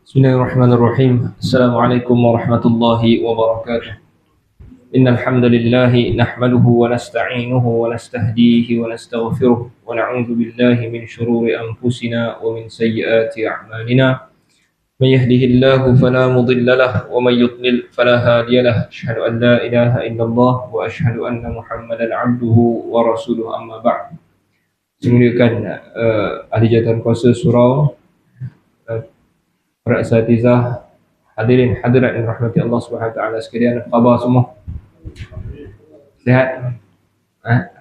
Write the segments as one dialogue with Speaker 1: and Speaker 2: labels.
Speaker 1: Bismillahirrahmanirrahim. Assalamualaikum warahmatullahi wabarakatuh. Innal hamdalillah nahmaduhu wa nasta'inuhu wa nastahdihi wa nastaghfiruh wa na'udzu billahi min shururi anfusina wa min sayyiati a'malina. May yahdihillahu fala mudilla lahu wa may yudlil fala hadiya lahu. Asyhadu an la ilaha illallah wa asyhadu anna Muhammadan 'abduhu wa rasuluhu, amma ba'd. Semuliakan ahli jawatan kuasa surau, para asatizah, hadirin hadirat yang rahmati Allah Subhanahu wa taala sekalian, apa khabar semua? Sihat?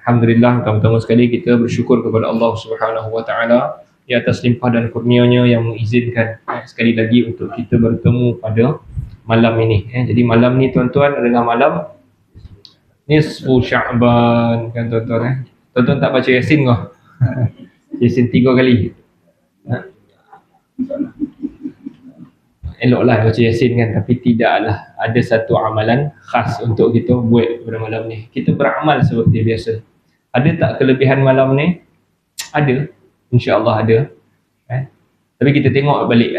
Speaker 1: Alhamdulillah, pertama sekali kita bersyukur kepada Allah Subhanahu wa taala di atas limpah dan kurnia-Nya yang mengizinkan sekali lagi untuk kita bertemu pada malam ini. Jadi malam ni tuan-tuan adalah malam nisfu Sya'ban kan tuan-tuan. Tuan-tuan tak baca Yasin ke? Yasin 3 kali. Eloklah baca Yasin kan, tapi tidaklah ada satu amalan khas untuk kita buat pada malam ni. Kita beramal seperti biasa. Ada tak kelebihan malam ni? Ada, insya-Allah ada. Tapi kita tengok balik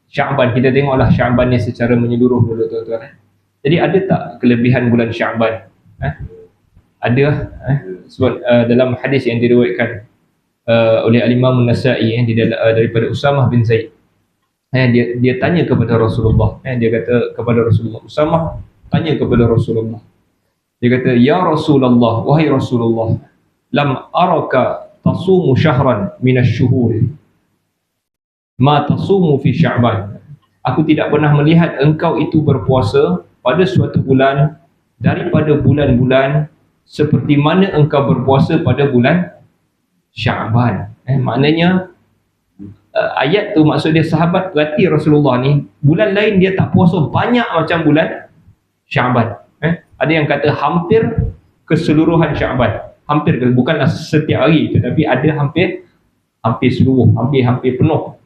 Speaker 1: Sya'ban, kita tengoklah Sya'ban ni secara menyeluruh dulu tuan-tuan. Jadi ada tak kelebihan bulan Sya'ban? Ada. Sebab dalam hadis yang diriwayatkan oleh Al-Imam An-Nasa'i daripada Usamah bin Zaid. Dia tanya kepada Rasulullah. Dia kata kepada Rasulullah, Usamah tanya kepada Rasulullah. Dia kata, "Ya Rasulullah, wahai Rasulullah, lam araka tasumu syahran minasy-syuhur ma tasumu fi Sya'ban." Aku tidak pernah melihat engkau itu berpuasa pada suatu bulan daripada bulan-bulan seperti mana engkau berpuasa pada bulan Sya'ban. Maknanya ayat tu maksud dia sahabat berarti Rasulullah ni bulan lain dia tak puasa banyak macam bulan Sya'ban. Ada yang kata hampir keseluruhan Sya'ban. Hampir, bukanlah setiap hari tetapi ada hampir seluruh, hampir penuh.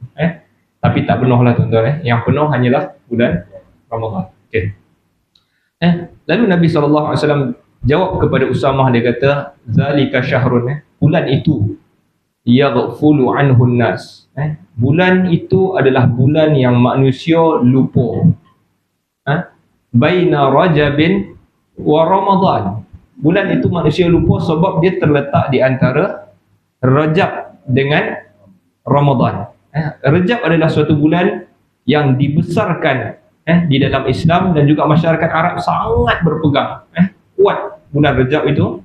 Speaker 1: Tapi tak penuh lah tuan-tuan. Yang penuh hanyalah bulan Ramadan. Okey. Lalu Nabi SAW jawab kepada Usamah, dia kata, "Zalika syahrun." Bulan itu yaghfulu anhun nas. Bulan itu adalah bulan yang manusia lupa. Baina Rajabin wa Ramadan. Bulan itu manusia lupa sebab dia terletak di antara Rajab dengan Ramadan. Rajab adalah suatu bulan yang dibesarkan di dalam Islam dan juga masyarakat Arab sangat berpegang. Kuat bulan Rajab itu.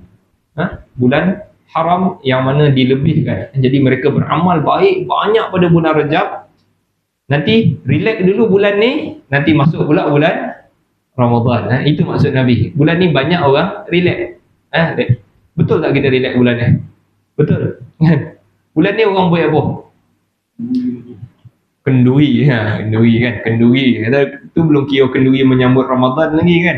Speaker 1: Bulan haram yang mana dilebihkan. Jadi mereka beramal baik banyak pada bulan Rajab. Nanti relax dulu bulan ni, nanti masuk pula bulan Ramadan. Itu maksud Nabi. Bulan ni banyak orang relax. Betul tak kita relax bulan ni? Betul. Bulan ni orang buat apa? Kenduri. Kenduri kan. Kenduri. Itu belum kira kenduri menyambut Ramadan lagi kan.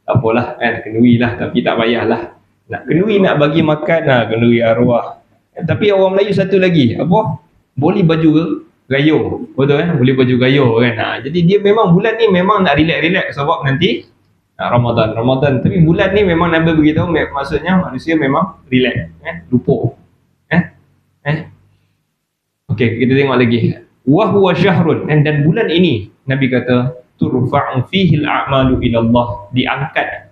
Speaker 1: Tak apalah kan. Kenduri lah. Tapi tak payahlah. Nak kenduri nak bagi makan, kenduri arwah. Tapi orang Melayu satu lagi, apa? Boleh baju gayo. Betul kan? Boleh baju gayo kan. Jadi dia memang bulan ni memang nak relax-relax sebab nanti Ramadan. Tapi bulan ni memang Nabi beritahu maksudnya manusia memang relax, lupa. Okey, kita tengok lagi. Wa huwa syahrun, dan bulan ini Nabi kata turfa'u fihi al-a'malu ila Allah, diangkat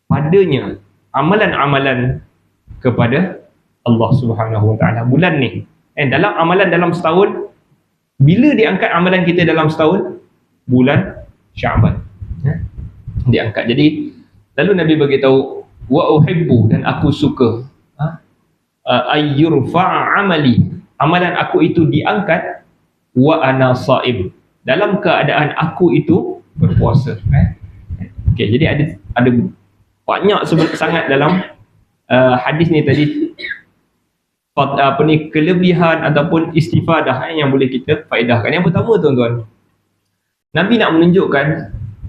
Speaker 1: padanya amalan-amalan kepada Allah Subhanahu wa taala. Bulan ni dalam amalan dalam setahun, bila diangkat amalan kita dalam setahun? Bulan Sya'ban. Diangkat. Jadi lalu Nabi beritahu, wa uhibbu, dan aku suka ayyurfa'a amali, amalan aku itu diangkat, wa ana sha'im, dalam keadaan aku itu berpuasa. Okey, jadi ada banyak sangat dalam hadis ni tadi kelebihan ataupun istifadah yang boleh kita faedahkan. Yang pertama tuan-tuan, Nabi nak menunjukkan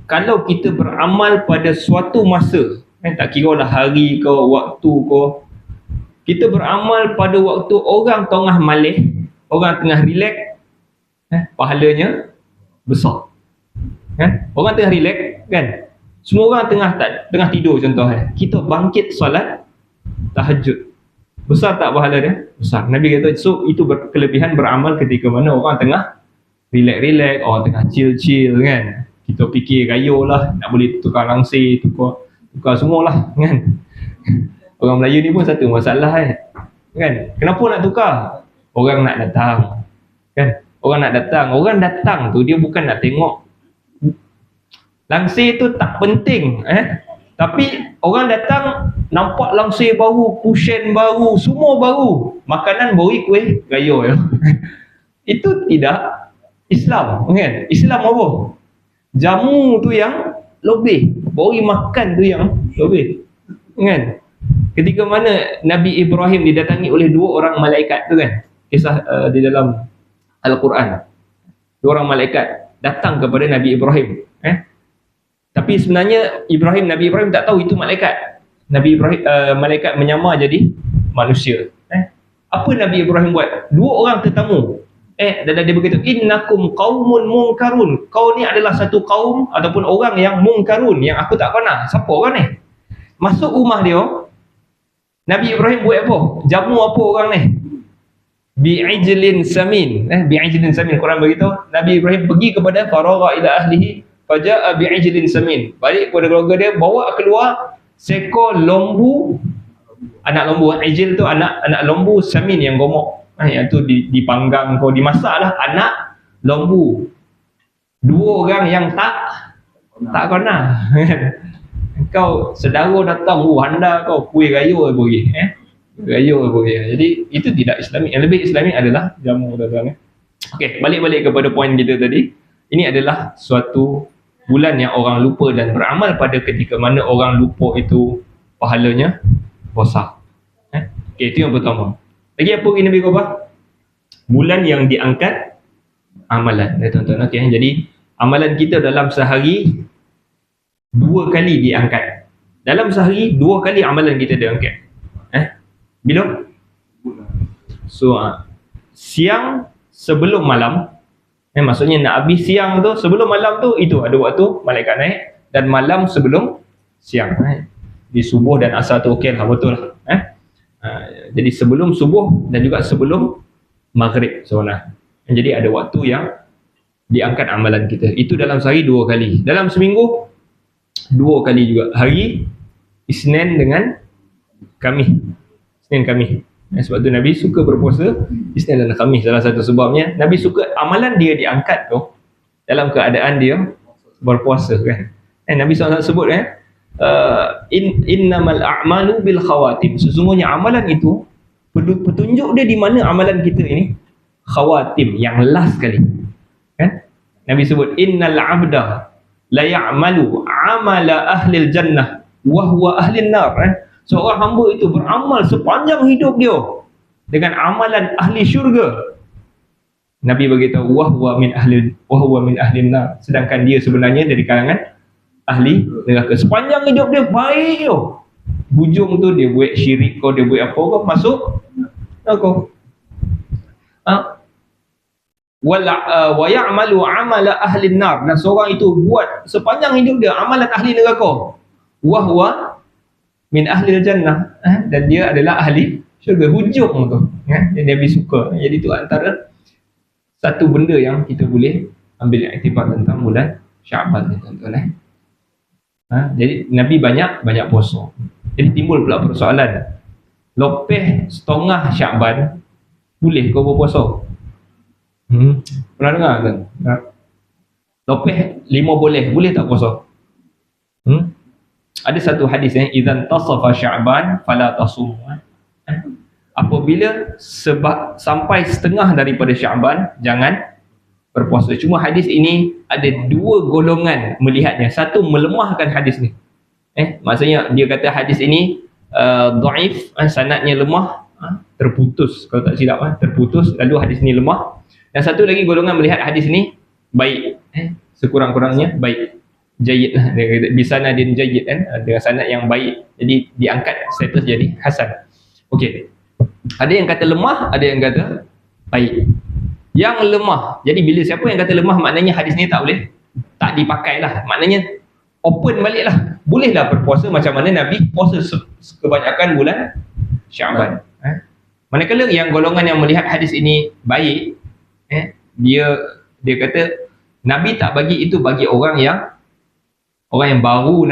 Speaker 1: kalau kita beramal pada suatu masa, tak kira lah hari ke waktu ke, kita beramal pada waktu orang tengah malih, orang tengah relax, pahalanya besar. Orang tengah relax kan, semua orang tengah tidur contoh, kita bangkit solat tahajud, Besar tak pahala dia? Besar. Nabi kata, so itu kelebihan beramal ketika mana orang tengah relax-relax, orang tengah chill-chill kan. Kita fikir gayo lah, nak boleh tukar langsir, tukar semualah kan. Orang Melayu ni pun satu masalah kan. Kenapa nak tukar? Orang nak datang kan. Orang datang tu dia bukan nak tengok langsir tu, tak penting tapi orang datang nampak langsir baru, cushion baru, semua baru, makanan beri kuih gayo itu tidak Islam kan. Islam apa? Jamu tu yang lebih, beri makan tu yang lebih kan. Ketika mana Nabi Ibrahim didatangi oleh dua orang malaikat tu kan, kisah di dalam Al-Quran, dua orang malaikat datang kepada Nabi Ibrahim tapi sebenarnya Nabi Ibrahim tak tahu itu malaikat. Nabi Ibrahim malaikat menyamar jadi manusia. Apa Nabi Ibrahim buat? Dua orang tetamu dan dia berkata, innakum qaumun munkarun, kau ni adalah satu kaum ataupun orang yang munkarun, yang aku tak kenal. Siapa orang ni? Masuk rumah dia, Nabi Ibrahim buat apa? Jamu apa orang ni? Bi'ijlin samin. Bi'ijlin samin, Quran beritahu Nabi Ibrahim pergi kepada faragha ila ahlihi faja'a bi'ijlin samin, balik kepada keluarga dia, bawa keluar seekor lembu, anak lembu. Ijil tu anak lembu, samin yang gemuk, yang tu dipanggang kau dimasak lah, anak lembu. Dua orang yang tak kenal kau saudara datang, anda kau kuih gayo bagi gayo bagi. Jadi itu tidak Islami. Yang lebih Islami adalah jamu tuan-tuan. Okey, balik kepada poin kita tadi. Ini adalah suatu bulan yang orang lupa dan beramal pada ketika mana orang lupa itu pahalanya besar. Okey, itu yang pertama. Lagi apa ini Nabi khabar? Bulan yang diangkat amalan, tuan-tuan. Okey, jadi amalan kita dalam sehari 2 kali diangkat. Dalam sehari 2 kali amalan kita diangkat. Bila? So siang sebelum malam. Maksudnya nak habis siang tu, sebelum malam tu, itu ada waktu malaikat naik, dan malam sebelum siang. Di subuh dan asar tu okey lah, betul lah. Jadi sebelum subuh dan juga sebelum maghrib sebenarnya. Jadi ada waktu yang diangkat amalan kita. Itu dalam sehari 2 kali. Dalam seminggu 2 kali juga. Hari Isnin dengan Khamis. Isnin Khamis. Sebab tu Nabi suka berpuasa Isnin dan Khamis. Salah satu sebabnya Nabi suka amalan dia diangkat tu dalam keadaan dia berpuasa kan. Nabi SAW sebut innamal a'malu bil khawatim. Sesungguhnya amalan itu, petunjuk dia di mana amalan kita ini khawatim, yang last kali kan. Nabi sebut innal 'abda la ya'malu 'amala ahlil jannah wa huwa ahlin nar. Seorang hamba itu beramal sepanjang hidup dia dengan amalan ahli syurga. Nabi beritahu wahwa min ahlin nar, sedangkan dia sebenarnya dari kalangan ahli neraka. Sepanjang hidup dia baik tu, hujung tu dia buat syirik kau, dia buat apa kau, masuk neraka. Wa ya'malu 'amala ahlin nar, dan seorang itu buat sepanjang hidup dia amalan ahli neraka. Wahwa min ahli jannah, dan dia adalah ahli syurga. Hujung tu yang Nabi suka. Jadi itu antara satu benda yang kita boleh ambil iktibar tentang bulan Syaban ni, tuan-tuan. Jadi Nabi banyak puasa. Jadi timbul pula persoalan, lepas setengah Syaban boleh kau berpuasa? Pernah dengar kan? Lepas 5 boleh tak puasa? Ada satu hadis idzan tasafa Sya'ban fala tasum. Apabila sampai setengah daripada Sya'ban, jangan berpuasa. Cuma hadis ini ada 2 golongan melihatnya. Satu melemahkan hadis ni. Maksudnya dia kata hadis ini dhaif, sanadnya lemah, terputus, kalau tak silap terputus, lalu hadis ini lemah. Dan satu lagi golongan melihat hadis ini baik, sekurang-kurangnya baik, jayyid lah, dia kata bisanadin jayyid dengan sanad yang baik, jadi diangkat status jadi hasan. Okey, ada yang kata lemah, ada yang kata baik. Yang lemah, jadi bila siapa yang kata lemah, maknanya hadis ni tak dipakai lah, maknanya open balik lah, bolehlah berpuasa macam mana Nabi puasa kebanyakan bulan Syaban. Manakala yang golongan yang melihat hadis ini baik, dia kata Nabi tak bagi itu bagi orang yang baru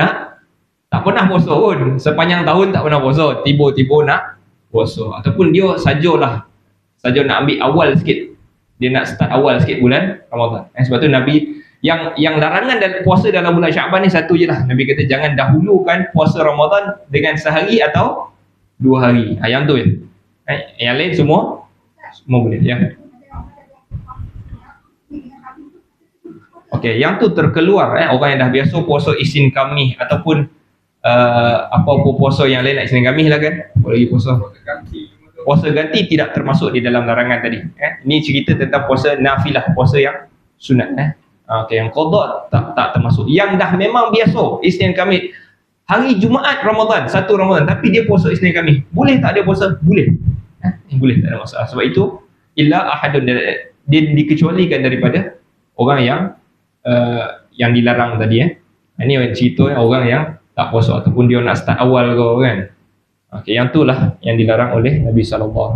Speaker 1: tak pernah puasa pun, sepanjang tahun tak pernah puasa, tiba-tiba nak puasa, ataupun dia saja nak ambil awal sikit, dia nak start awal sikit bulan Ramadan. Sebab tu Nabi yang larangan puasa dalam bulan Syaban ni satu je lah. Nabi kata jangan dahulukan puasa Ramadan dengan sehari atau 2 hari. Yang tu je. Yang lain semua boleh ya. Okey, yang tu terkeluar orang yang dah biasa puasa Isnin Khamis ataupun apa-apa puasa yang lain nak Isnin Khamis lah kan. Boleh puasa ganti tidak termasuk di dalam larangan tadi. Ini cerita tentang puasa nafilah, puasa yang sunat. Okey, yang qada tak termasuk. Yang dah memang biasa Isnin Khamis, hari Jumaat Ramadan, 1 Ramadan, tapi dia puasa Isnin Khamis, boleh tak dia puasa? Boleh. Boleh, tak ada masalah. Sebab itu illa ahadun, dia dikecualikan daripada orang yang dilarang tadi. Ini cerita orang yang tak puasa ataupun dia nak start awal kau kan. Okey, yang itulah yang dilarang oleh Nabi SAW.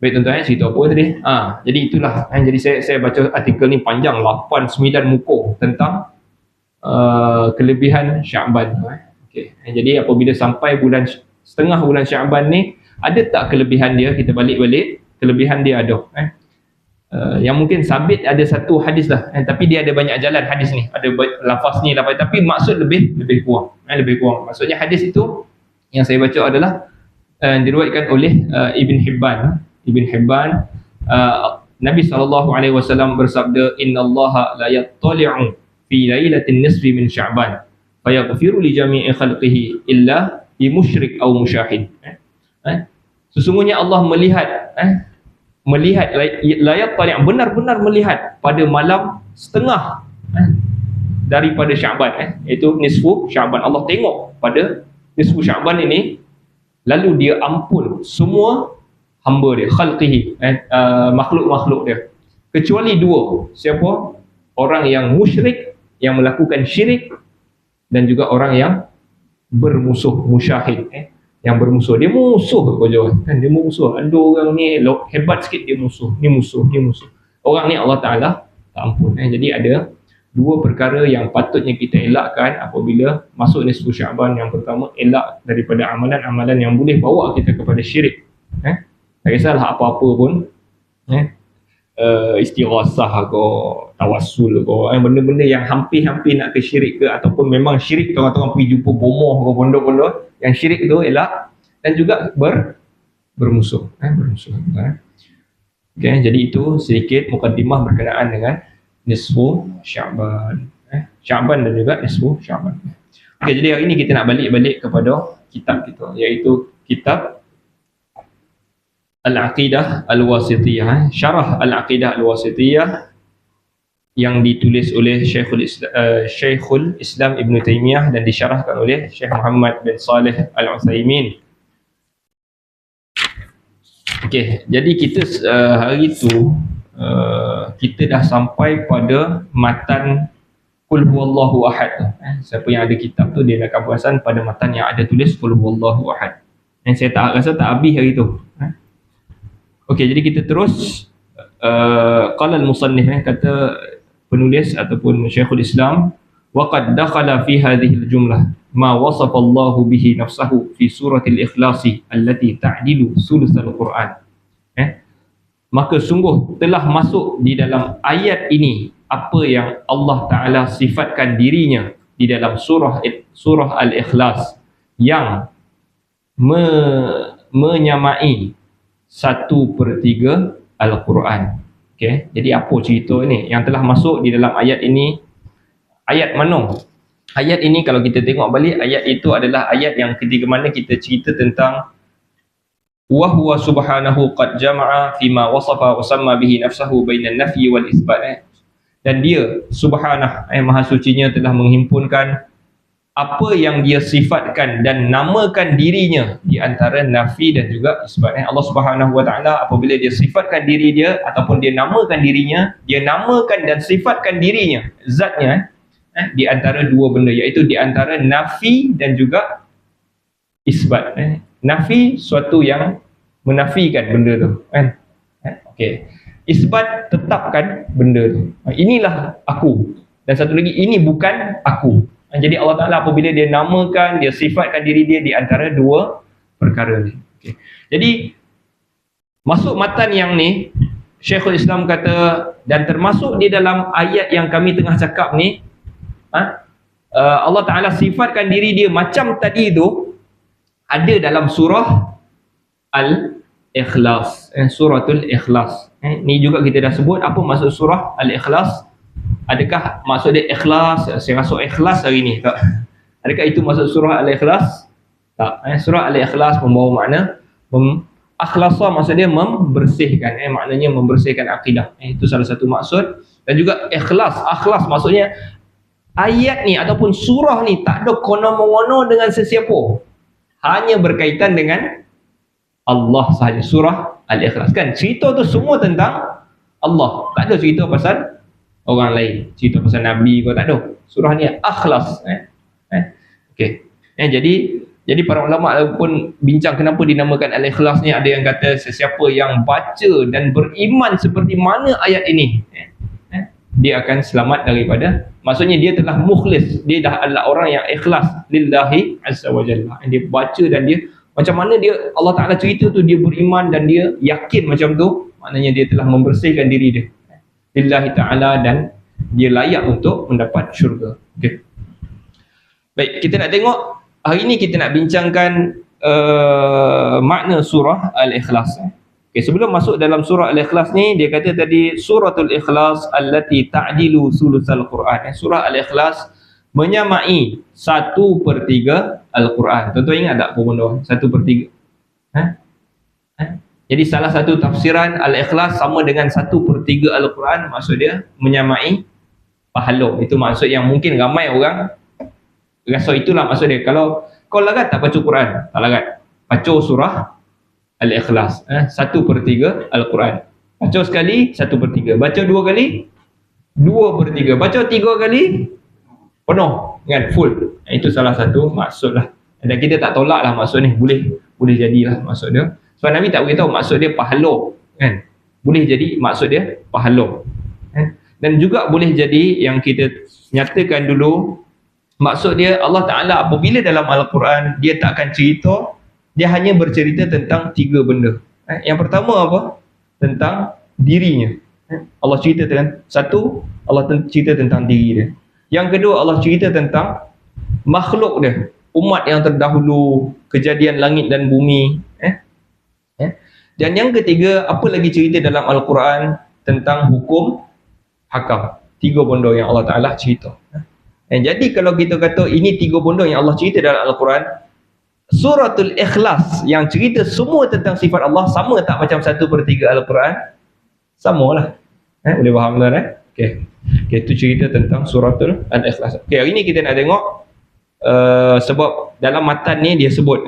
Speaker 1: Baik tuan-tuan, cerita apa tadi? Jadi itulah. Jadi saya baca artikel ni panjang, 8-9 muka tentang kelebihan Syaban. Okey. Jadi apabila sampai setengah bulan Syaban ni, ada tak kelebihan dia? Kita balik-balik, kelebihan dia ada. Yang mungkin sabit ada satu hadis lah, tapi dia ada banyak jalan hadis ni, ada lafaz ni, tapi maksud lebih kurang. Lebih kurang. Maksudnya hadis itu yang saya baca adalah diriwayatkan oleh Ibn Hibban. Nabi SAW bersabda, innallaha la yattali'u fi lailatin nisfi min Sya'ban fayaghfiru li jami'i khalqihi illa li musyrik aw musyahid. Sesungguhnya Allah melihat layat tali' benar-benar melihat pada malam setengah daripada Syaban, iaitu nisfu Syaban. Allah tengok pada nisfu Syaban ini, lalu dia ampun semua hamba dia, khalqihi, makhluk-makhluk dia, kecuali 2. Siapa? Orang yang musyrik, yang melakukan syirik, dan juga orang yang bermusuh, musyahid, yang bermusuh. Dia musuh dia musuh. Ada orang ni hebat sikit, dia musuh. Ni musuh. Orang ni Allah Ta'ala tak ampun. Jadi ada 2 perkara yang patutnya kita elakkan apabila masuk nisfu Syaban. Yang pertama, elak daripada amalan-amalan yang boleh bawa kita kepada syirik. Tak kisahlah apa-apa pun, istighasah ke, tawassul ke, benda-benda yang hampir-hampir nak ke syirik ke, ataupun memang syirik, orang-orang pergi jumpa bomoh ke, pondok-pondok yang syirik tu elak, dan juga bermusuh. Okay, jadi itu sedikit mukadimah berkenaan dengan nisfu Syaban. Syaban dan juga nisfu Syaban. Okay, jadi hari ini kita nak balik kepada kitab kita, iaitu kitab Al-Aqidah Al-Wasithiyah, Syarah Al-Aqidah Al-Wasithiyah, yang ditulis oleh Syekhul Islam Ibn Taymiyah dan disyarahkan oleh Syekh Muhammad bin Saleh Al-Utsaimin. Okey, jadi kita hari itu kita dah sampai pada matan Qul Huwallahu Ahad. Siapa yang ada kitab tu, dia akan perasan pada matan yang ada tulis Qul Huwallahu Ahad. Dan saya rasa tak habis hari tu. Okey, jadi kita terus. Qala al-musannif, kata penulis ataupun Syekhul Islam, wa qad dakhala fi hadhihi al-jumlah ma wasafa Allah bihi nafsahu fi suratil Ikhlas allati ta'dilu sulusal Quran. Maka sungguh telah masuk di dalam ayat ini apa yang Allah Ta'ala sifatkan dirinya di dalam surah Al-Ikhlas yang menyamai 1/3 Al-Quran. Okay. Jadi apa cerita ni yang telah masuk di dalam ayat ini? Ayat mana? Ayat ini kalau kita tengok balik, ayat itu adalah ayat yang ketika mana kita cerita tentang wa huwa subhanahu qad jama'a fima wasafa wa samma bihi nafsahu bainan nafyi wal isbat. Dan dia subhanah, maha sucinya, telah menghimpunkan apa yang dia sifatkan dan namakan dirinya di antara nafi dan juga isbat. Allah Subhanahu wa Ta'ala apabila dia sifatkan diri dia ataupun dia namakan dirinya, dia namakan dan sifatkan dirinya, zatnya, di antara 2 benda, iaitu di antara nafi dan juga isbat. Nafi suatu yang menafikan benda tu kan. Okey, isbat, tetapkan benda tu. Inilah aku, dan satu lagi, ini bukan aku. Jadi Allah Ta'ala apabila dia namakan, dia sifatkan diri dia di antara dua perkara ni. Okay. Jadi masuk matan yang ni, Syekhul Islam kata, dan termasuk di dalam ayat yang kami tengah cakap ni, Allah Ta'ala sifatkan diri dia macam tadi tu, ada dalam surah Al-Ikhlas, suratul Ikhlas. Ni juga kita dah sebut apa maksud surah Al-Ikhlas. Adakah maksud dia ikhlas? Saya rasa ikhlas hari ni, tak? Adakah itu maksud surah Al-Ikhlas? Tak. Surah Al-Ikhlas membawa makna akhlasa, maksud dia membersihkan, maknanya membersihkan akidah. Itu salah satu maksud. Dan juga ikhlas, akhlas maksudnya ayat ni ataupun surah ni tak ada kono-mengono dengan sesiapa, hanya berkaitan dengan Allah sahaja. Surah Al-Ikhlas kan cerita tu semua tentang Allah, tak ada cerita pasal orang lain, cerita pasal Nabi kau tak ada. Surah ni akhlas. Okey. Jadi para ulama pun bincang kenapa dinamakan Al-Ikhlas ni. Ada yang kata sesiapa yang baca dan beriman seperti mana ayat ini, dia akan selamat daripada, maksudnya dia telah mukhlis, dia dah adalah orang yang ikhlas lillahi azza wa jalla. Dia baca dan dia macam mana dia Allah Ta'ala cerita tu, dia beriman dan dia yakin macam tu, maknanya dia telah membersihkan diri dia lillahi ta'ala dan dia layak untuk mendapat syurga. Okay. Baik, kita nak tengok hari ni, kita nak bincangkan makna surah Al-Ikhlas. Okay, sebelum masuk dalam surah Al-Ikhlas ni, dia kata tadi suratul Ikhlas allati ta'dilu sulusal Quran. Surah Al-Ikhlas menyamai 1/3 Al-Quran. Tuan-tuan ingat tak apa benda 1/3? Jadi salah satu tafsiran Al-Ikhlas sama dengan 1/3 Al-Quran, maksud dia menyamai pahala. Itu maksud yang mungkin ramai orang rasa itulah maksud dia. Kalau kau lagat tak baca Quran, tak lagat, baca surah Al-Ikhlas, 1/3 Al-Quran. Baca sekali 1/3, baca 2 kali 2/3, baca 3 kali penuh kan, full. Itu salah satu maksud lah. Dan kita tak tolak lah maksud ni, boleh jadilah maksud dia. Sebab Nabi tak beritahu maksud dia pahala kan, boleh jadi maksud dia pahala kan? Dan juga boleh jadi yang kita nyatakan dulu, maksud dia Allah Ta'ala apabila dalam Al-Quran dia tak akan cerita, dia hanya bercerita tentang 3 benda. Yang pertama apa? Tentang dirinya. Allah cerita tentang satu, Allah cerita tentang diri dia. Yang kedua, Allah cerita tentang makhluk dia, umat yang terdahulu, kejadian langit dan bumi. Dan yang ketiga, apa lagi cerita dalam Al-Quran tentang hukum hakam. 3 benda yang Allah Ta'ala cerita. Jadi kalau kita kata ini 3 benda yang Allah cerita dalam Al-Quran, suratul Ikhlas yang cerita semua tentang sifat Allah, sama tak macam 1/3 Al-Quran? Samalah. Boleh faham tuan? Okay, itu cerita tentang suratul Al-Ikhlas. Okay, hari ni kita nak tengok sebab dalam matan ni dia sebut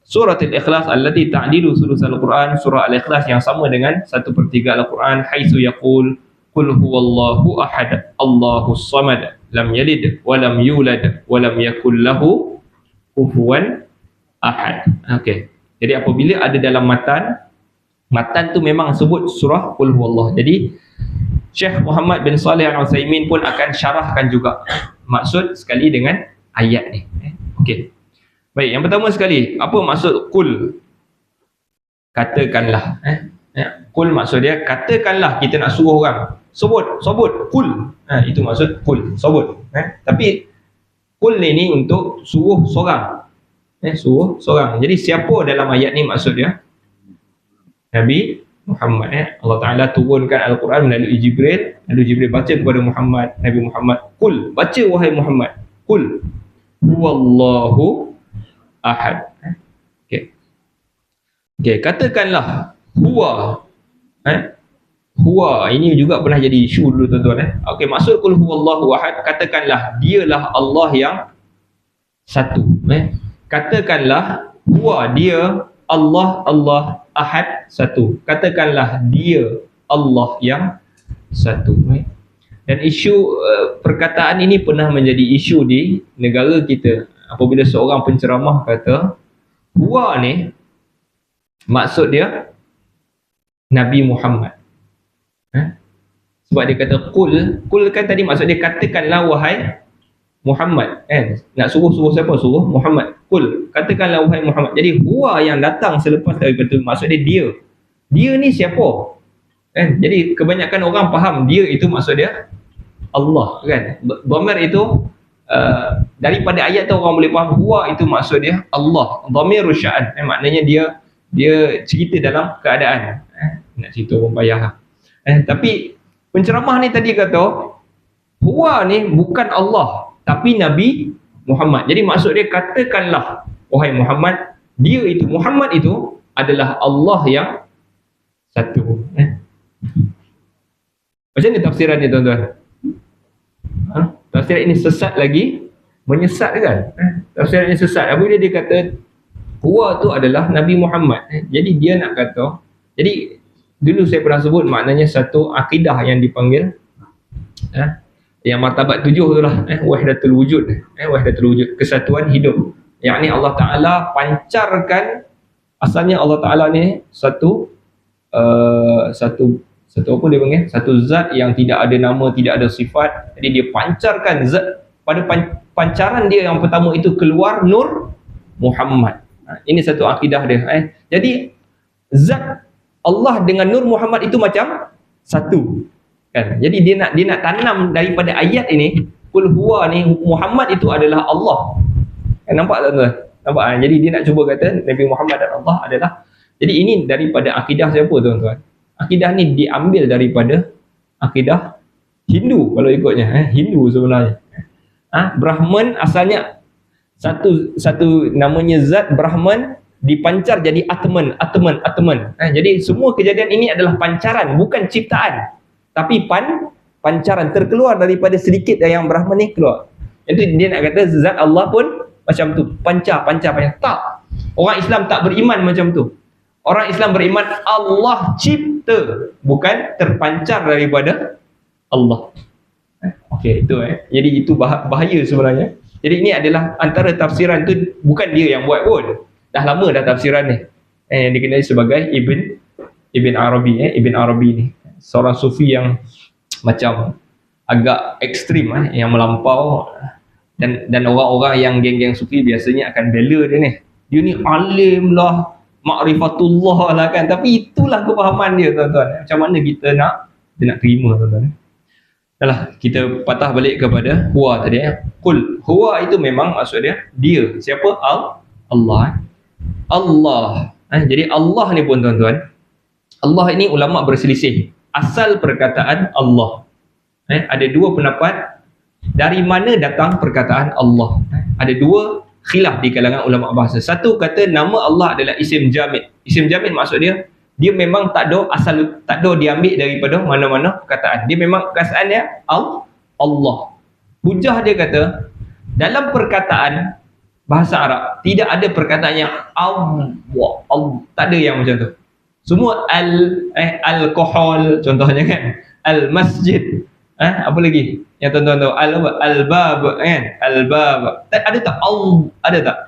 Speaker 1: suratul Ikhlas allati ta'dilu sulusal Quran, surah Al-Ikhlas yang sama dengan 1/3 Al-Quran, haitsu yaqul qul huwallahu ahad Allahus samad lam yalid wa lam yulad wa lam yakul lahu kufuwan ahad. Okey. Jadi apabila ada dalam matan tu memang sebut surah qul huwallah. Jadi Syekh Muhammad bin Saleh Al-Utsaimin pun akan syarahkan juga maksud sekali dengan ayat ni. Okey. Baik, yang pertama sekali, apa maksud qul? Katakanlah. Qul maksud dia katakanlah, kita nak suruh orang. Sebut qul. Itu maksud qul, sebut. Tapi qul ni untuk suruh seorang. Suruh seorang. Jadi siapa dalam ayat ni maksud dia? Nabi Muhammad. Allah Ta'ala turunkan Al-Quran melalui Jibril. Lalu Jibril baca kepada Muhammad, Nabi Muhammad, qul, baca wahai Muhammad, qul huwallahu ahad. Okey, katakanlah huwa. Huwa ini juga pernah jadi isu dulu tuan-tuan. Okey, maksud qul huwallahu ahad, katakanlah dialah Allah yang satu. Katakanlah huwa, dia Allah ahad, satu. Katakanlah dia Allah yang satu. Dan isu perkataan ini pernah menjadi isu di negara kita. Apabila seorang penceramah kata huwa ni Maksud dia Nabi Muhammad. Sebab dia kata kul kan tadi maksud dia katakanlah wahai Muhammad, nak suruh siapa? Suruh Muhammad. Kul, katakanlah wahai Muhammad. Jadi huwa yang datang selepas daripada itu, maksud dia ni siapa? Jadi kebanyakan orang faham dia itu maksud dia Allah, kan. Dhamir itu daripada ayat tu orang boleh faham huwa itu maksud dia Allah. Dhamirul sya'an, maknanya dia cerita dalam keadaan. Nak cerita pun payah. Tapi penceramah ni tadi kata huwa ni bukan Allah tapi Nabi Muhammad. Jadi maksud dia katakanlah wahai Muhammad, dia itu Muhammad itu adalah Allah yang satu. Macam ni tafsiran ni tuan-tuan? Tafsiran ini sesat lagi, menyesatkan. Tafsiran ini sesat. Apabila dia kata huwa tu adalah Nabi Muhammad, jadi dia nak kata, jadi dulu saya pernah sebut maknanya satu akidah yang dipanggil yang martabat 7 tu lah, wahdatul wujud, wahdatul wujud, kesatuan hidup. Yang ni Allah Ta'ala pancarkan, asalnya Allah Ta'ala ni satu apa dia panggil, satu zat yang tidak ada nama, tidak ada sifat. Jadi dia pancarkan zat, pada pancaran dia yang pertama itu keluar nur Muhammad. Ini satu akidah dia. Jadi zat Allah dengan nur Muhammad itu macam satu, kan? Jadi dia nak tanam daripada ayat ini, kul huwa ni Muhammad itu adalah Allah. Nampak tak tuan? Nampak? Jadi dia nak cuba kata Nabi Muhammad dan Allah adalah, jadi ini daripada akidah siapa tuan-tuan? Akidah ni diambil daripada akidah Hindu kalau ikutnya, Hindu sebenarnya. Brahman asalnya satu namanya zat Brahman dipancar jadi Atman. Jadi semua kejadian ini adalah pancaran, bukan ciptaan, tapi pancaran terkeluar daripada sedikit yang Brahman ni keluar. Itu dia nak kata zat Allah pun macam tu, pancar. Tak, orang Islam tak beriman macam tu. Orang Islam beriman Allah cipta, bukan terpancar daripada Allah. Okey, itu jadi itu bahaya sebenarnya. Jadi ini adalah antara tafsiran tu, bukan dia yang buat pun. Dah lama dah tafsiran ni. Dikenali sebagai Ibn Arabi. Ibn Arabi ni seorang sufi yang macam agak ekstrim, yang melampau, dan orang-orang yang geng-geng sufi biasanya akan bela dia ni. Dia ni alim lah, ma'rifatullah lah, kan. Tapi itulah kefahaman dia, tuan-tuan. Macam mana kita nak terima, tuan-tuan. Dahlah, kita patah balik kepada huwa tadi. Kul huwa itu memang maksud dia siapa? Allah. Jadi Allah ni pun, tuan-tuan, Allah ini ulama berselisih asal perkataan Allah. Ada dua pendapat dari mana datang perkataan Allah. Ada dua khilaf di kalangan ulama bahasa. Satu kata nama Allah adalah isim jamid. Isim jamid maksud dia memang tak ada diambil daripada mana-mana perkataan. Dia memang perkataannya Allah. Hujah dia kata dalam perkataan bahasa Arab tidak ada perkataan yang Allah. Tak ada yang macam tu. Semua alkohol contohnya, kan. Al-masjid. Apa lagi yang tuan-tuan tahu? Al-bab, kan. Al-bab. Ada tak? Ada tak?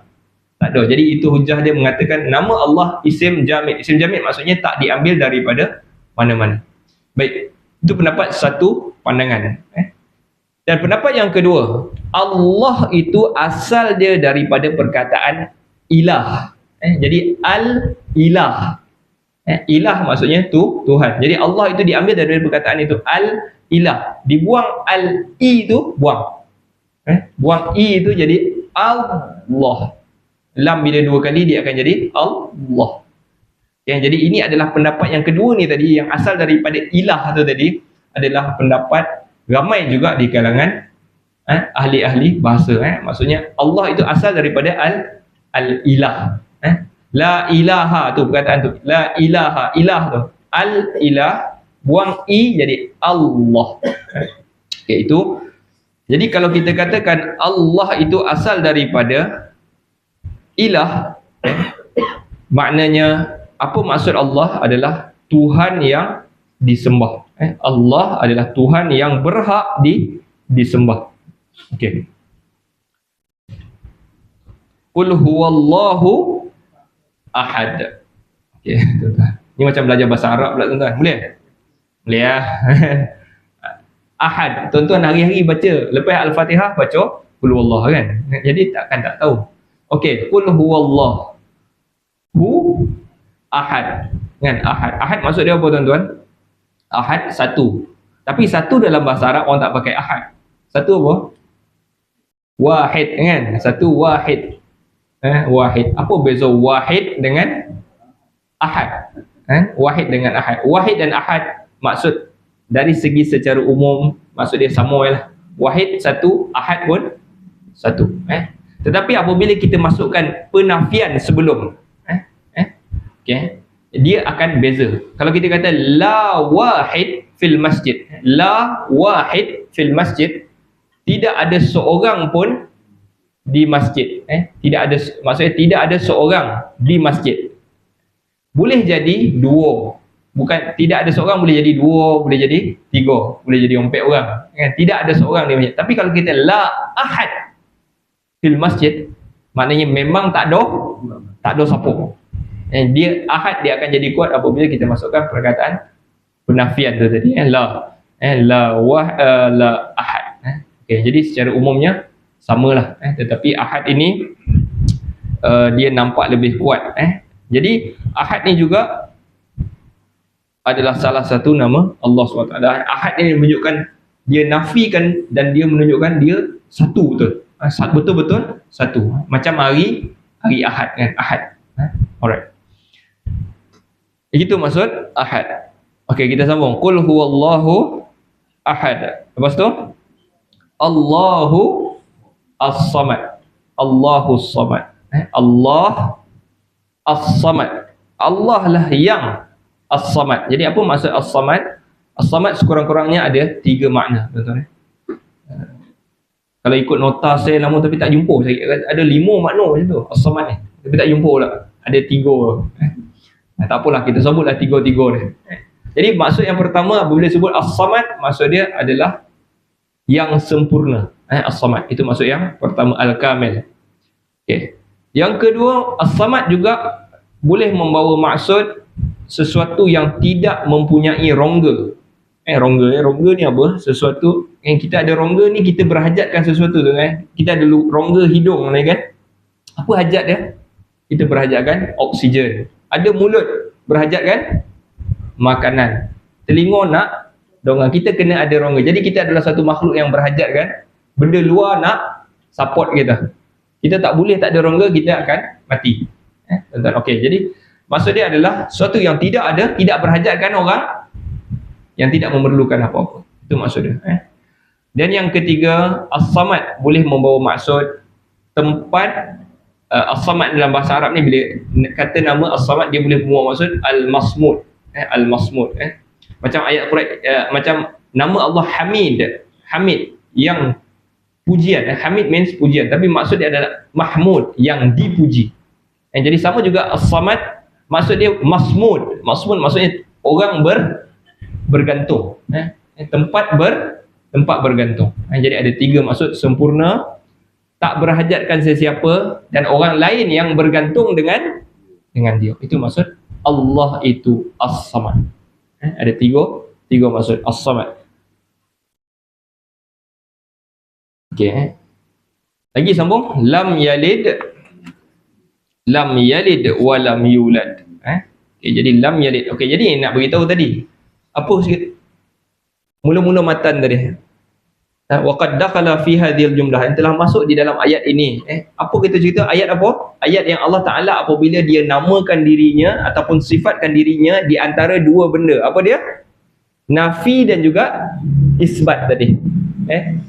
Speaker 1: Tak ada. Jadi itu hujah dia mengatakan nama Allah isim jamid. Isim jamid maksudnya tak diambil daripada mana-mana. Baik. Itu pendapat satu pandangan. Dan pendapat yang kedua, Allah itu asal dia daripada perkataan ilah. Jadi al-ilah. Ilah maksudnya Tuhan. Jadi Allah itu diambil daripada perkataan itu al-ilah. Dibuang al-i itu, buang. Buang i itu jadi Allah. Lam bila dua kali dia akan jadi Allah. Jadi ini adalah pendapat yang kedua ni tadi, yang asal daripada ilah tu tadi, adalah pendapat ramai juga di kalangan ahli-ahli bahasa. Maksudnya Allah itu asal daripada al-ilah. La ilaha tu perkataan tu. La ilaha, ilah tu. Al-ilah, buang i jadi Allah. Okay, itu. Jadi kalau kita katakan Allah itu asal daripada ilah, maknanya apa maksud Allah adalah Tuhan yang disembah. Allah adalah Tuhan yang berhak disembah. Okey. Qul huwallahu ahad. Okey, tuan-tuan. Ni macam belajar bahasa Arab pula tuan-tuan. Boleh? Boleh ya. Ahad. Tuan-tuan hari-hari baca lepas Al-Fatihah baca qul huwallah kan. Jadi takkan tak tahu. Okey, qul huwallah. Hu ahad. Kan? Ahad. Ahad maksud dia apa tuan-tuan? Ahad satu. Tapi satu dalam bahasa Arab orang tak pakai ahad. Satu apa? Wahid kan? Satu wahid. Wahid. Apa beza wahid dengan ahad? Wahid dengan ahad. Wahid dan ahad maksud dari segi secara umum maksud dia sama lah. Wahid satu, ahad pun satu. Tetapi apabila kita masukkan penafian sebelum, okay, dia akan beza. Kalau kita kata la wahid fil masjid, la wahid fil masjid, tidak ada seorang pun di masjid. Tidak ada, maksudnya tidak ada seorang di masjid. Boleh jadi dua. Bukan tidak ada seorang, boleh jadi dua, boleh jadi tiga, boleh jadi 4 orang. Tidak ada seorang di masjid. Tapi kalau kita la ahad fil masjid, maknanya memang tak ada siapa. Dia ahad dia akan jadi kuat apabila kita masukkan perkataan penafian tu tadi. La ahad. Okay, jadi secara umumnya samalah. Tetapi ahad ini dia nampak lebih kuat. Jadi ahad ni juga adalah salah satu nama Allah SWT. Ahad ini menunjukkan dia nafikan dan dia menunjukkan dia satu betul. Betul-betul satu. Macam hari Ahad kan, Ahad. Alright. Itu maksud ahad. Okey, kita sambung. Qul huwallahu ahad. Lepas tu Allahu as-samad. Allahu as-samad. Allah as-samad. Allah lah yang as-samad. Jadi apa maksud as-samad? As-samad sekurang-kurangnya ada 3 makna, tuan-tuan. Kalau ikut nota saya lama tapi tak jumpa, saya ada 5 makna macam tu as-samad ni. Tapi tak jumpa pula. Ada 3. Tak apalah, kita sebutlah 3 ni. Jadi maksud yang pertama apabila sebut as-samad, maksud dia adalah yang sempurna. As-samad itu maksud yang pertama, al-kamil. Okey. Yang kedua, as-samad juga boleh membawa maksud sesuatu yang tidak mempunyai rongga. Rongga ni apa? Sesuatu yang kita ada rongga ni, kita berhajatkan sesuatu tu kan. Kita ada rongga hidung ni kan. Apa hajat dia? Kita berhajatkan oksigen. Ada mulut, berhajatkan makanan. Telinga nak dongeng, kita kena ada rongga. Jadi kita adalah satu makhluk yang berhajatkan benda luar nak support kita. Kita tak boleh tak ada rongga, kita akan mati. Tuan-tuan, okey. Jadi maksud dia adalah sesuatu yang tidak ada, tidak berhajatkan orang yang tidak memerlukan apa-apa. Itu maksud dia. Dan yang ketiga, as-samad boleh membawa maksud tempat. As-samad dalam bahasa Arab ni, bila kata nama as-samad, dia boleh membawa maksud al-masmud. Al-masmud. Macam ayat Quran, macam nama Allah Hamid. Hamid yang pujian. Hamid means pujian, tapi maksud dia adalah mahmud, yang dipuji. Jadi sama juga as-samad, maksud dia masmud. Masmud maksudnya orang bergantung. Tempat bergantung. Jadi ada 3 maksud: sempurna, tak berhajatkan sesiapa, dan orang lain yang bergantung dengan dia. Itu maksud Allah itu as-samad. Ada 3 maksud as-samad. Okey. Lagi sambung, lam yalid wa lam yulad. Okay, jadi lam yalid. Okey, jadi nak beritahu tadi apa sikit mula-mula matan tadi. Wa qad dakhala fi hadhil jumlah, yang telah masuk di dalam ayat ini. Apa kita cerita? Ayat apa? Ayat yang Allah Taala apabila dia namakan dirinya ataupun sifatkan dirinya di antara 2 benda. Apa dia? Nafi dan juga isbat tadi.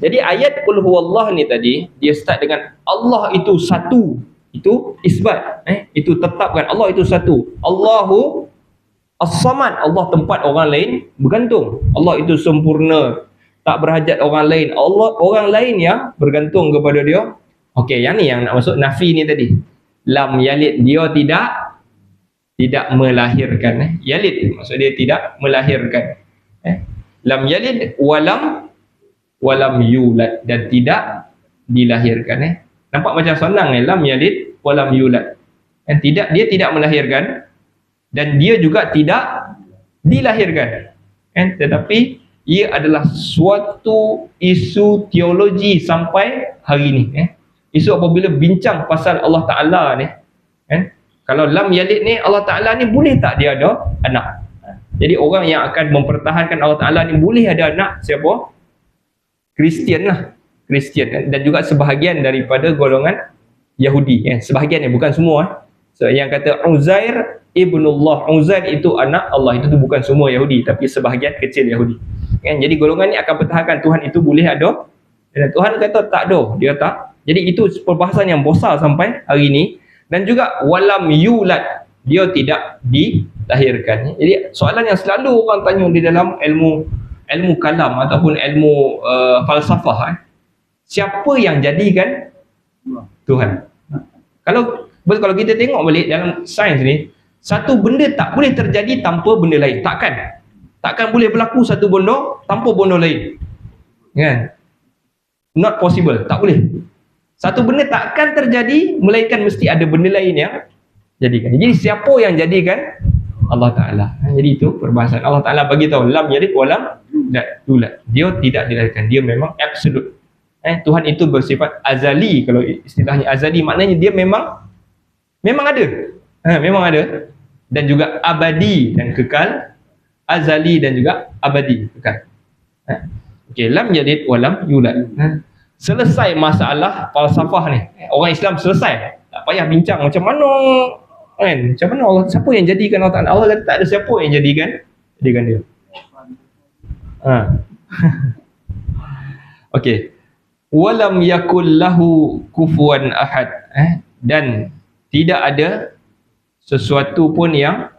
Speaker 1: Jadi ayat qul huwallah ni tadi, dia start dengan Allah itu satu. Itu isbat. Itu tetapkan Allah itu satu. Allahu as-samad, Allah tempat orang lain bergantung. Allah itu sempurna, tak berhajat orang lain. Allah, orang lain yang bergantung kepada dia. Okey, yang ni yang nak masuk nafi ni tadi. Lam yalid, dia tidak melahirkan. Yalid maksud dia tidak melahirkan. Lam yalid walam yulad, dan tidak dilahirkan. Nampak macam senang lam yalid walam yulad. Dia tidak melahirkan dan dia juga tidak dilahirkan, kan? Tetapi ia adalah suatu isu teologi sampai hari ini, isu apabila bincang pasal Allah Ta'ala ni, kan? Kalau lam yalid ni, Allah Ta'ala ni boleh tak dia ada anak? Jadi orang yang akan mempertahankan Allah Ta'ala ni boleh ada anak, siapa? Kristian lah, Kristian, dan juga sebahagian daripada golongan Yahudi, sebahagian, bukan semua. So, yang kata Uzair ibnullah, Uzair itu anak Allah, itu tu bukan semua Yahudi, tapi sebahagian kecil Yahudi, kan? Jadi golongan ni akan pertahankan Tuhan itu boleh ada, dan Tuhan kata tak ada, dia tak. Jadi itu perbahasan yang besar sampai hari ini. Dan juga walam yulad, dia tidak dilahirkan. Jadi soalan yang selalu orang tanya di dalam ilmu kalam ataupun ilmu falsafah, siapa yang jadikan Tuhan? Kalau kita tengok balik dalam sains ni, satu benda tak boleh terjadi tanpa benda lain. Takkan boleh berlaku satu benda tanpa benda lain, kan? Not possible, tak boleh. Satu benda takkan terjadi melainkan mesti ada benda lain yang jadikan. Jadi siapa yang jadikan? Allah Ta'ala. Jadi itu perbahasan. Allah Ta'ala bagi tahu lam yalid wa lam yulad. Dia tidak dilahirkan, dia memang absolute. Tuhan itu bersifat azali. Kalau istilahnya azali, maknanya dia memang ada. Memang ada. Dan juga abadi dan kekal. Azali dan juga abadi, kekal. Okey, lam yalid wa lam yulad. Selesai masalah falsafah ni. Orang Islam selesai. Tak payah bincang macam mana, kan? Macam mana Allah, siapa yang jadikan Allah Ta'ala? Allah kata tak ada siapa yang jadikan dia. Okey. Walam yakul lahu kufuwan ahad. Dan tidak ada sesuatu pun yang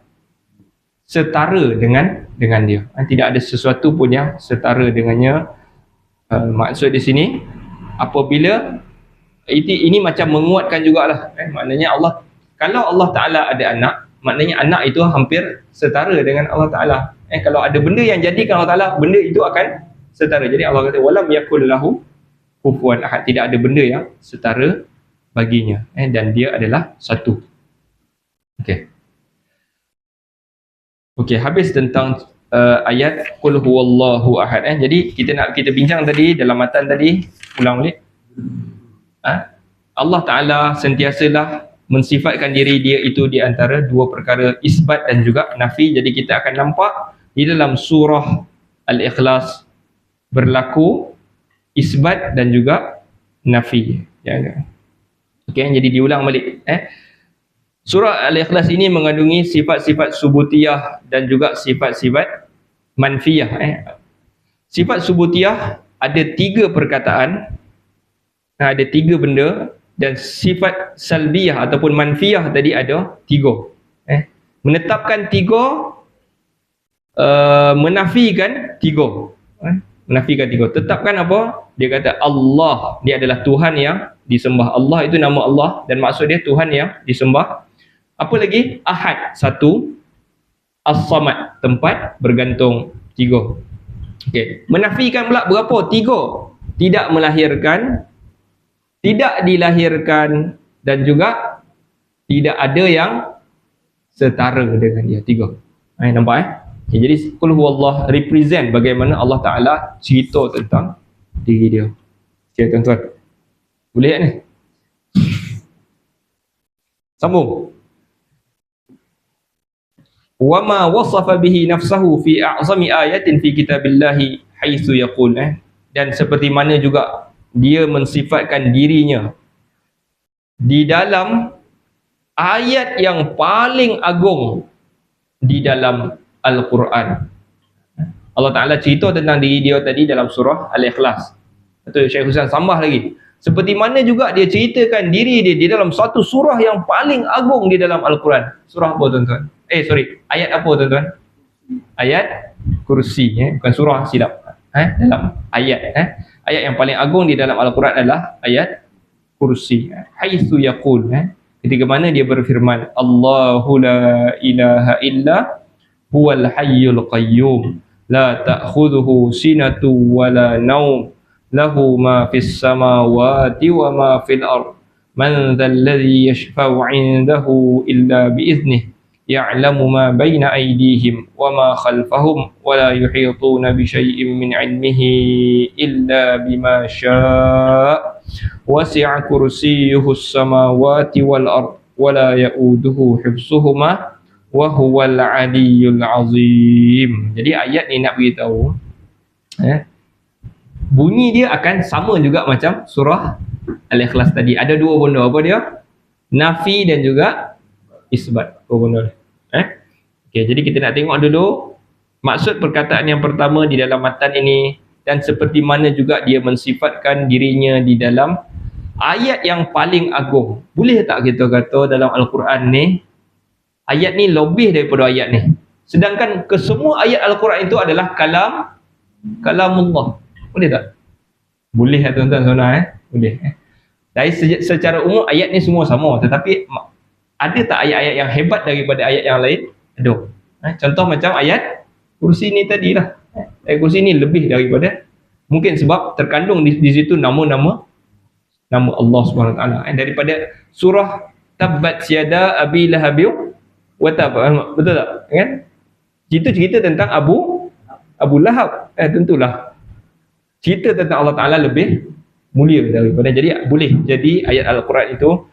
Speaker 1: setara dengan dia. Tidak ada sesuatu pun yang setara dengannya. Maksud di sini, apabila ini macam menguatkan jugalah, maknanya Allah, kalau Allah Ta'ala ada anak, maknanya anak itu hampir setara dengan Allah Ta'ala. Kalau ada benda yang jadikan Allah Ta'ala, benda itu akan setara. Jadi Allah kata walam yakul lahu kufuwan ahad, tidak ada benda yang setara baginya, dan dia adalah satu. Okey, habis tentang ayat qul huwallahu ahad. Jadi kita bincang tadi dalam matan tadi, ulang balik. Allah Ta'ala sentiasalah mensifatkan diri dia itu di antara dua perkara, isbat dan juga nafi. Jadi kita akan nampak di dalam surah Al-Ikhlas berlaku isbat dan juga nafi. Jadi diulang balik. Surah Al-Ikhlas ini mengandungi sifat-sifat subutiyah dan juga sifat-sifat manfiyah. Sifat subutiyah ada 3 perkataan, ada 3 benda, dan sifat salbiyah ataupun manfiyah tadi ada 3. Menetapkan 3, menafikan 3. Menafikan 3. Tetapkan apa? Dia kata Allah, dia adalah Tuhan yang disembah. Allah itu nama Allah dan maksud dia Tuhan yang disembah. Apa lagi? Ahad, 1. As-Samad, tempat bergantung, 3. Okey, menafikan pula berapa? 3. Tidak melahirkan, tidak dilahirkan, dan juga tidak ada yang setara dengan dia. 3. Nampak? Okay, jadi qul huwallah represent bagaimana Allah Ta'ala cerita tentang diri dia. Okay, tuan-tuan, boleh tak ni? Sambung. Wama wasafa bihi nafsahu fi a'zami ayatin fi kitabillahi haitsu yaqul. Dan seperti mana juga dia mensifatkan dirinya di dalam ayat yang paling agung di dalam Al-Quran. Allah Ta'ala cerita tentang diri dia tadi dalam surah Al-Ikhlas. Atau Syekh Hussain sambah lagi, seperti mana juga dia ceritakan diri dia di dalam satu surah yang paling agung di dalam Al-Quran. Surah apa, tuan-tuan? Ayat apa, tuan-tuan? Ayat Kursi, bukan surah, silap. Dalam ayat, ayat yang paling agung di dalam Al-Quran adalah ayat Kursi. Haitsu yaqul, ketika mana dia berfirman, Allahu la ilaha illa huwal hayyul qayyum la ta'khudhuhu sinatu wa la naum lahu ma fis samawati wa ma fil ard man dhal ladzi yashfa'u 'indahu illa bi idnih ya'lamu ma baina aydihim wa ma khalfahum wa la yuhituna bi syai'in min 'ilmihi illa bima syaa' wasi'a kursiyyuhu as-samawati wal ard wa la ya'uduhu hifdzuhuma wa huwal 'aliyyul 'azim. Jadi ayat ni nak beritahu bunyi dia akan sama juga macam surah Al-Ikhlas tadi. Ada dua benda, apa dia? Nafi dan juga isbat. Dua benda. Okey, jadi kita nak tengok dulu maksud perkataan yang pertama di dalam matan ini dan seperti mana juga dia mensifatkan dirinya di dalam ayat yang paling agung. Boleh tak kita kata dalam Al-Quran ni ayat ni lebih daripada ayat ni? Sedangkan kesemua ayat Al-Quran itu adalah kalamullah. Boleh tak? Boleh tak tuan-tuan saudara? Boleh. Dari secara umum ayat ni semua sama, tetapi ada tak ayat-ayat yang hebat daripada ayat yang lain? Ada. Contoh macam ayat kursi ni tadi lah. Ayat kursi ni lebih daripada, mungkin sebab terkandung di situ nama Allah Subhanahu Wa Taala. Daripada surah Tabbat Yada Abi Lahab wa Tab. Betul tak? Kan? Itu cerita tentang Abu Lahab. Tentulah cerita tentang Allah Ta'ala lebih mulia daripada. Jadi boleh jadi ayat Al-Quran itu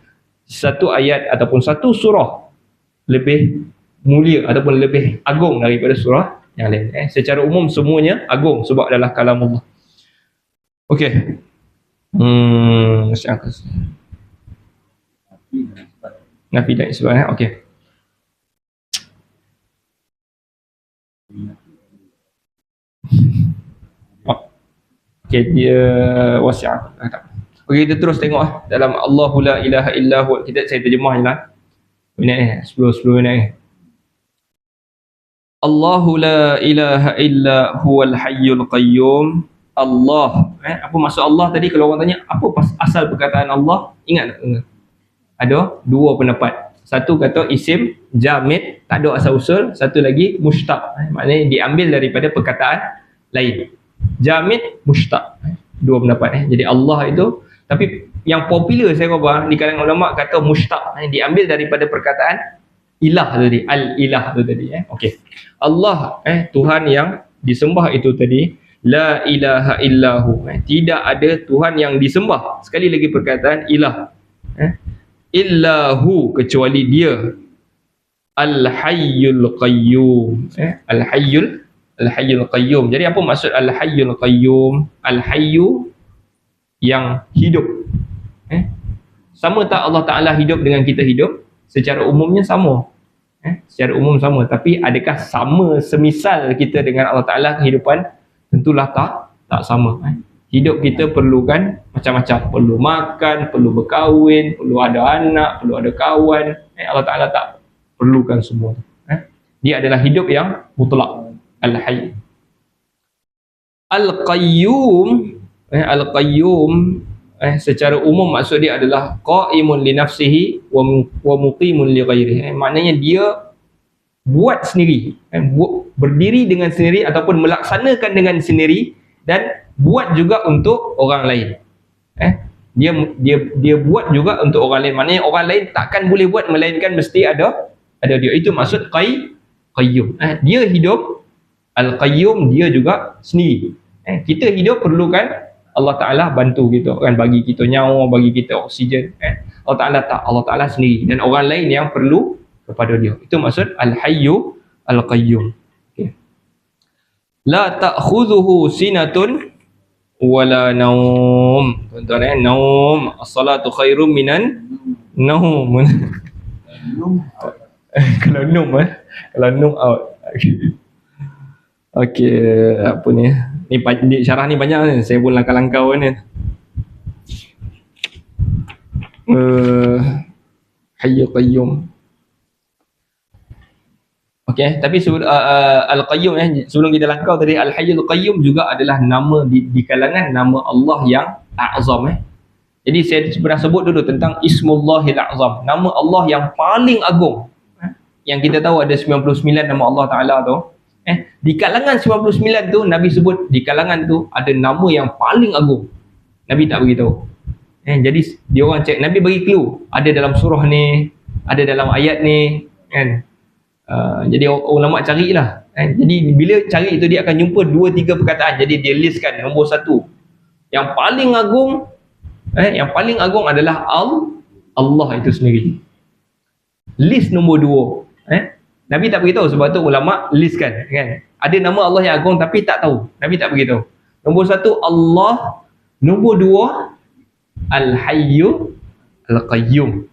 Speaker 1: satu ayat ataupun satu surah lebih mulia ataupun lebih agung daripada surah yang lain. Secara umum semuanya agung sebab adalah kalamullah. Okey. Nafi dan isbat. Okey. Okay, dia wasi'ah. Okey, kita terus tengok dalam Allahu la ilaha illahu. Saya terjemah je lah. Minit ni, 10 minit ni. Allahu la ilaha illa huwal hayyul qayyum. Allah. Apa maksud Allah tadi? Kalau orang tanya, apa asal perkataan Allah? Ingat tak? Ada dua pendapat. Satu kata isim jamid, tak ada asal usul. Satu lagi mushtaq. Maknanya diambil daripada perkataan lain. Jamid, mushtaq. Dua pendapat. Jadi Allah itu, tapi yang popular saya rasa di kalangan ulama kata mushtaq, diambil daripada perkataan ilah tadi, al-ilah tu tadi. Okey. Allah, Tuhan yang disembah itu tadi, la ilaha illahu. Tidak ada Tuhan yang disembah. Sekali lagi perkataan ilah. Illahu, kecuali dia. Al-hayyul qayyum. Al-hayyul qayyum. Jadi apa maksud al-hayyul qayyum? Al-hayyu yang hidup. Sama tak Allah Ta'ala hidup dengan kita hidup? Secara umumnya sama. Secara umum sama. Tapi adakah sama semisal kita dengan Allah Ta'ala kehidupan? Tentulah tak sama. Hidup kita perlukan macam-macam. Perlu makan, perlu berkahwin, perlu ada anak, perlu ada kawan. Allah Ta'ala tak perlukan semua. Dia adalah hidup yang mutlak. Al-Hayy. Al-Qayyum. Al-Qayyum secara umum maksud dia adalah qa'imun li nafsihi wa muqimun li ghairihi. Maknanya dia buat sendiri, berdiri dengan sendiri ataupun melaksanakan dengan sendiri dan buat juga untuk orang lain. Dia buat juga untuk orang lain. Maknanya orang lain takkan boleh buat melainkan mesti ada dia. Itu maksud qayyum. Dia hidup. Al-Qayyum, dia juga sendiri. Kita hidup perlukan Allah Ta'ala bantu kita, kan, bagi kita nyawa, bagi kita oksigen. Allah Ta'ala tak, Allah Ta'ala sendiri dan orang lain yang perlu kepada dia. Itu maksud Al-Hayyu Al-Qayyum. Okay. La ta'khudhuhu sinatun wala naum. Tuan-tuan, naum, as-salatu khairum minan naum. Kalau num out. Okey, apa ni? Ni syarah ni banyak ni. Saya pun langkah-langkah ni. Hayyu Qayyum. Okey, tapi Al-Qayyum sebelum kita langkah tadi, Al-Hayyul Qayyum juga adalah nama di kalangan nama Allah yang A'zam. Jadi saya pernah sebut dulu tentang Ismullahil A'zam, nama Allah yang paling agung. Yang kita tahu ada 99 nama Allah Ta'ala tu. Di kalangan 99 tu Nabi sebut di kalangan tu ada nama yang paling agung. Nabi tak beritahu. Jadi dia orang cek, Nabi bagi clue, ada dalam surah ni, ada dalam ayat ni, kan. Jadi ulama carilah. Jadi bila cari itu dia akan jumpa 2-3 perkataan. Jadi dia listkan nombor 1. Yang paling agung, yang paling agung adalah Allah itu sendiri. List nombor 2. Nabi tak beritahu, sebab tu ulama listkan, kan. Ada nama Allah yang agung tapi tak tahu. Nabi tak beritahu. Nombor 1 Allah, nombor 2 Al-Hayyu Al-Qayyum.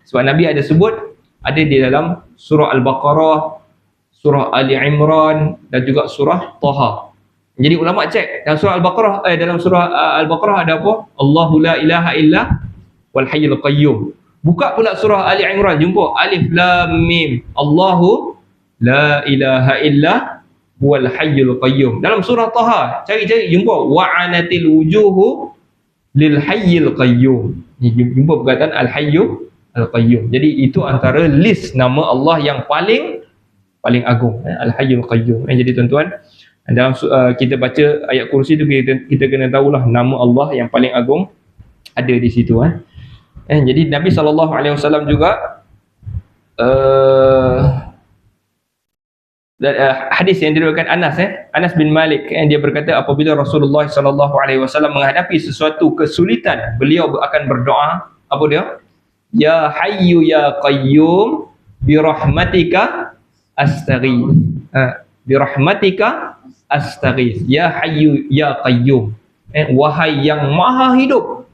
Speaker 1: Sebab Nabi ada sebut, ada di dalam surah Al-Baqarah, surah Ali Imran dan juga surah Taha. Jadi ulama cek dalam surah Al-Baqarah, dalam surah Al-Baqarah ada apa? Allahu la ilaha illa wal hayyul qayyum. Buka pula surah Ali Imran, jumpa Alif Lam Mim. Allahu la ilaha illa wal hayyul qayyum. Dalam surah Taha, cari-cari jumpa wa'anatil wujuhu lil hayyil qayyum. Jumpa perkataan al hayyu al qayyum. Jadi itu antara list nama Allah yang paling agung, al hayyul qayyum. Jadi tuan-tuan, dalam kita baca ayat kursi tu, kita kena tahulah nama Allah yang paling agung ada di situ. Jadi Nabi SAW juga hadis yang diriwayatkan Anas bin Malik, dia berkata apabila Rasulullah SAW menghadapi sesuatu kesulitan, beliau akan berdoa, apa dia? Ya Hayyu Ya Qayyum bi rahmatika astaghith. Bi rahmatika astaghith. Ya Hayyu Ya Qayyum. Wahai yang maha hidup,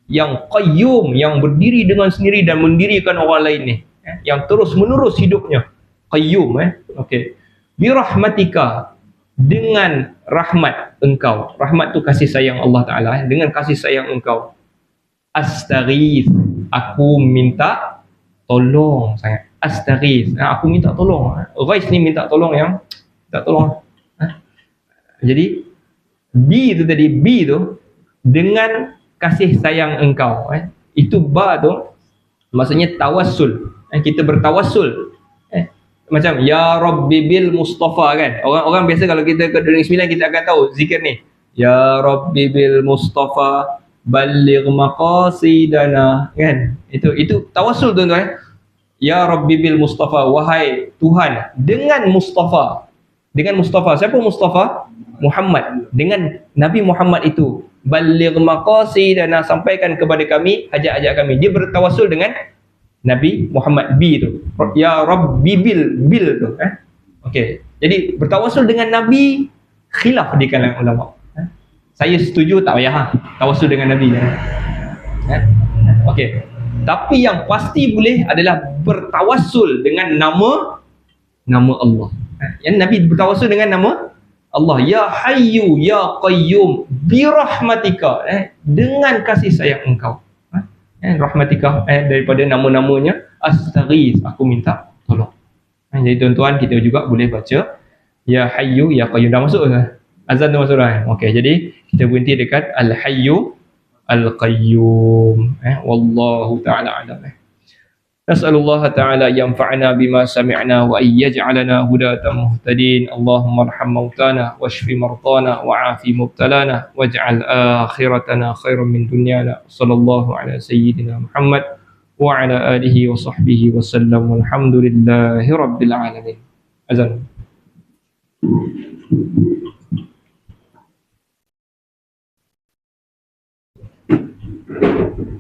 Speaker 1: yang qayyum, yang berdiri dengan sendiri dan mendirikan orang lain ni, yang terus menerus hidupnya, qayyum. Okey. Bi rahmatika, dengan rahmat engkau. Rahmat tu kasih sayang Allah Taala. Dengan kasih sayang engkau, astaghith, aku minta tolong sangat. Astaghith, aku minta tolong. Ghais ni minta tolong, yang minta tolong. Jadi bi tu tadi, bi tu dengan kasih sayang engkau. Itu ba tu maksudnya tawassul. Kita bertawassul. Macam Ya Rabbi bil Mustafa, kan. Orang biasa kalau kita ke Negeri Sembilan, kita akan tahu zikir ni. Ya Rabbi bil Mustafa balligh maqasidana, kan. Itu tawassul, tuan-tuan. Ya Rabbi bil Mustafa, wahai Tuhan dengan Mustafa. Dengan Mustafa. Siapa Mustafa? Muhammad. Dengan Nabi Muhammad itu, balligh maqasidana, sampaikan kepada kami hajat-hajat kami. Dia bertawassul dengan Nabi Muhammad. Bi tu, Ya Rabbi bil tu. Okey. Jadi bertawassul dengan Nabi, khilaf di kalangan ulama. Saya setuju, tak payah tawassul dengan Nabi. Okey. Tapi yang pasti boleh adalah bertawassul dengan nama Allah. Yang Nabi bertawassul dengan nama Allah. Ya Hayyu Ya Qayyum bi rahmatika, dengan kasih sayang engkau. Rahmatika, daripada nama-namanya astaghith, aku minta tolong. Jadi tuan-tuan, kita juga boleh baca Ya Hayyu Ya Qayyum. Dah masuk ke? Azan dah masuk dah. Okey, jadi kita berhenti dekat Al Hayyu Al Qayyum. Wallahu ta'ala a'lam. Nas'alullah ta'ala yanfa'na bima sami'na wa yaj'alana hudatan muhtadin. Allahumma arham mautana washfi martana wa'afi mubtalana waj'al akhiratana khairan min dunyana. Sallallahu ala sayyidina Muhammad wa ala alihi wa sahbihi wa sallam. Walhamdulillahi rabbil alamin. Azan.